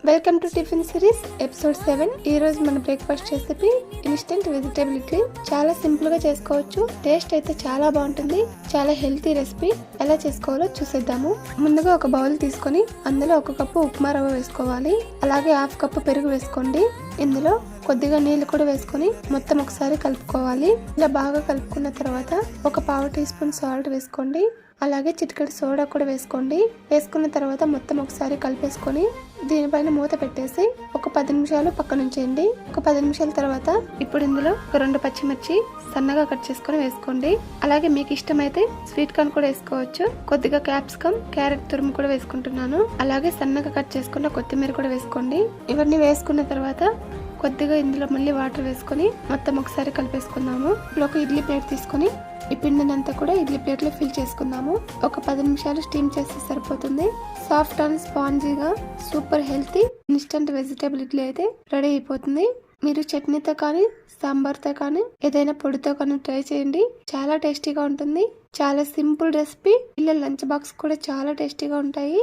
Welcome to tiffin series episode 7. ఈ రోజు మన breakfast recipe instant vegetable idli. చాలా సింపుల్ గా చేసుకోవచ్చు. టేస్ట్ అయితే చాలా బాగుంటుంది. చాలా హెల్తీ రెసిపీ. ఎలా చేసుకోవాలో చూసేద్దాము. ముందుగా ఒక బౌల్ తీసుకొని అందులో 1 కప్పు ఉప్మా రవ్వ వేసుకోవాలి. అలాగే 1/2 కప్పు పెరుగు వేసుకోండి. ఇందులో కొద్దిగా నీళ్లు కూడా వేసుకొని మొత్తం ఒకసారి కలుపుకోవాలి. ఇలా బాగా కలుపుకున్న తర్వాత 1/4 టీ స్పూన్ సాల్ట్ వేసుకోండి. అలాగే చిటికెడు సోడా కూడా వేసుకోండి. వేసుకున్న తర్వాత మొత్తం ఒకసారి కలిపేసుకొని దీనిపైన మూత పెట్టేసి ఒక 10 నిమిషాలు పక్కన ఉంచేయండి. ఒక 10 నిమిషాల తర్వాత ఇప్పుడు ఇందులో ఒక 2 పచ్చిమిర్చి సన్నగా కట్ చేసుకొని వేసుకోండి. అలాగే మీకు ఇష్టమైతే స్వీట్ కార్న్ కూడా వేసుకోవచ్చు. కొద్దిగా క్యాప్సికమ్, క్యారెట్ తురుము కూడా వేసుకుంటున్నాను. అలాగే సన్నగా కట్ చేసుకున్న కొత్తిమీర కూడా వేసుకోండి. ఇవన్నీ వేసుకున్న తర్వాత కొద్దిగా ఇందులో మళ్ళీ వాటర్ వేసుకొని మొత్తం ఒకసారి కలిపేసుకుందాము. ఇప్పుడు ఒక ఇడ్లీ ప్లేట్ తీసుకొని ఈ పిండినంతా కూడా ఇడ్లీ ప్లేట్ లో ఫిల్ చేసుకుందాము. ఒక 10 నిమిషాలు స్టీమ్ చేస్తే సరిపోతుంది. సాఫ్ట్ అండ్ స్పాంజీగా super healthy instant vegetable idli అయితే రెడీ అయిపోతుంది. మీరు చట్నీతో కానీ సాంబార్తో కానీ ఏదైనా పొడితో కానీ ట్రై చేయండి. చాలా టేస్టీగా ఉంటుంది. చాలా సింపుల్ రెసిపీ. పిల్లల లంచ్ బాక్స్ కూడా చాలా టేస్టీగా ఉంటాయి.